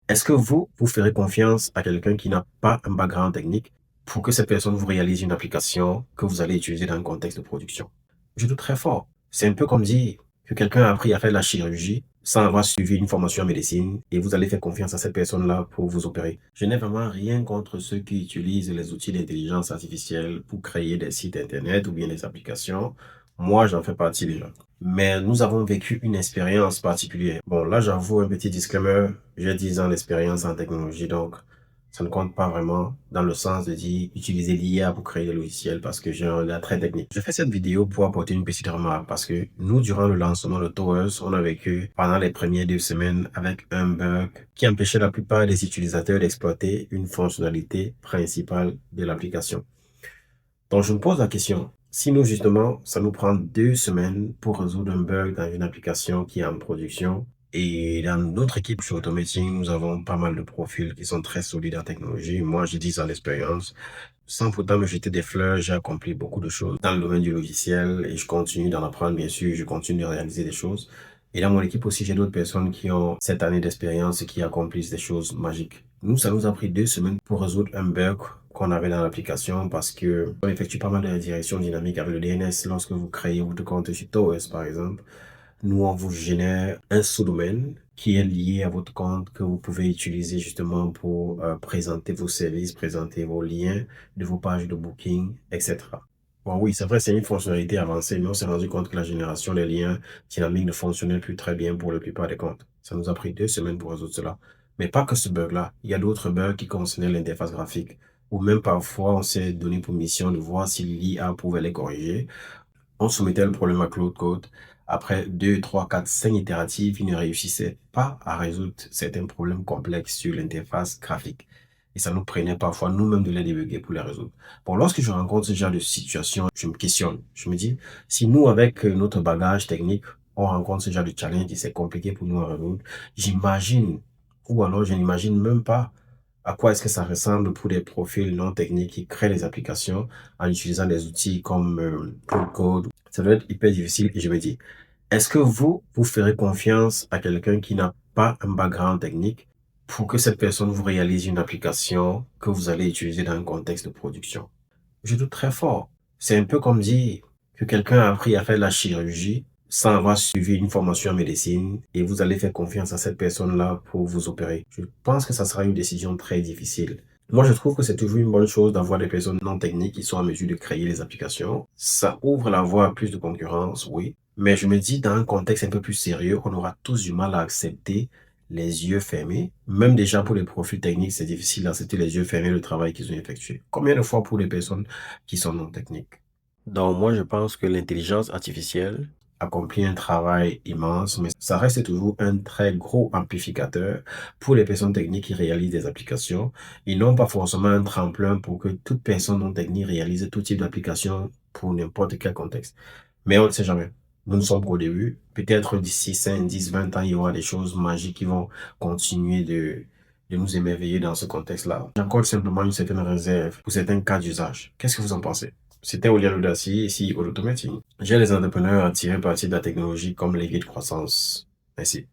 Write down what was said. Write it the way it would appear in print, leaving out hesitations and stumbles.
Est-ce que vous ferez confiance à quelqu'un qui n'a pas un background technique pour que cette personne vous réalise une application que vous allez utiliser dans un contexte de production? Je doute très fort. C'est un peu comme dire que quelqu'un a appris à faire de la chirurgie sans avoir suivi une formation en médecine et vous allez faire confiance à cette personne-là pour vous opérer. Je n'ai vraiment rien contre ceux qui utilisent les outils d'intelligence artificielle pour créer des sites internet ou bien des applications. Moi, j'en fais partie déjà. Mais nous avons vécu une expérience particulière. Bon, là, j'avoue un petit disclaimer. J'ai 10 ans d'expérience en technologie, donc ça ne compte pas vraiment dans le sens de dire utiliser l'IA pour créer des logiciels parce que j'ai un regard très technique. Je fais cette vidéo pour apporter une petite remarque parce que nous, durant le lancement de Towers, on a vécu pendant les premières 2 semaines avec un bug qui empêchait la plupart des utilisateurs d'exploiter une fonctionnalité principale de l'application. Donc, je me pose la question, si nous, justement, ça nous prend 2 semaines pour résoudre un bug dans une application qui est en production, et dans notre équipe chez Automating, nous avons pas mal de profils qui sont très solides en technologie. Moi, j'ai 10 ans d'expérience. Sans pourtant me jeter des fleurs, j'ai accompli beaucoup de choses dans le domaine du logiciel et je continue d'en apprendre, bien sûr, je continue de réaliser des choses. Et dans mon équipe aussi, j'ai d'autres personnes qui ont cette année d'expérience et qui accomplissent des choses magiques. Nous, ça nous a pris 2 semaines pour résoudre un bug qu'on avait dans l'application parce que on effectue pas mal de redirections dynamiques avec le DNS lorsque vous créez votre compte chez TOS, par exemple. Nous, on vous génère un sous-domaine qui est lié à votre compte que vous pouvez utiliser justement pour présenter vos services, présenter vos liens de vos pages de booking, etc. Bon, oui, c'est vrai, c'est une fonctionnalité avancée, mais on s'est rendu compte que la génération des liens dynamiques ne fonctionnait plus très bien pour la plupart des comptes. Ça nous a pris 2 semaines pour résoudre cela. Mais pas que ce bug-là. Il y a d'autres bugs qui concernaient l'interface graphique, ou même parfois on s'est donné pour mission de voir si l'IA pouvait les corriger. On soumettait le problème à Claude Code. Après 2, 3, 4, 5 itératives, il ne réussissait pas à résoudre certains problèmes complexes sur l'interface graphique. Et ça nous prenait parfois nous-mêmes de les débugger pour les résoudre. Bon, lorsque je rencontre ce genre de situation, je me questionne. Je me dis, si nous, avec notre bagage technique, on rencontre ce genre de challenge et c'est compliqué pour nous à résoudre, j'imagine, ou alors je n'imagine même pas à quoi est-ce que ça ressemble pour des profils non techniques qui créent des applications en utilisant des outils comme Claude Code. Ça doit être hyper difficile et je me dis, est-ce que vous ferez confiance à quelqu'un qui n'a pas un background technique pour que cette personne vous réalise une application que vous allez utiliser dans un contexte de production? Je doute très fort. C'est un peu comme dire que quelqu'un a appris à faire de la chirurgie sans avoir suivi une formation en médecine et vous allez faire confiance à cette personne-là pour vous opérer. Je pense que ça sera une décision très difficile. Moi, je trouve que c'est toujours une bonne chose d'avoir des personnes non techniques qui sont en mesure de créer les applications. Ça ouvre la voie à plus de concurrence, oui. Mais je me dis, dans un contexte un peu plus sérieux, on aura tous du mal à accepter les yeux fermés. Même déjà pour les profils techniques, c'est difficile d'accepter les yeux fermés le travail qu'ils ont effectué. Combien de fois pour les personnes qui sont non techniques? Donc moi, je pense que l'intelligence artificielle accomplit un travail immense, mais ça reste toujours un très gros amplificateur pour les personnes techniques qui réalisent des applications et non pas forcément un tremplin pour que toute personne non technique réalise tout type d'application pour n'importe quel contexte. Mais on ne sait jamais. Nous ne sommes qu'au début. Peut-être d'ici 5, 10, 20 ans, il y aura des choses magiques qui vont continuer de nous émerveiller dans ce contexte-là. J'accorde simplement une certaine réserve pour certains cas d'usage. Qu'est-ce que vous en pensez? C'était Olivier Ludassi, ici au Automating. J'ai les entrepreneurs à tirer parti de la technologie comme levier de croissance. Merci.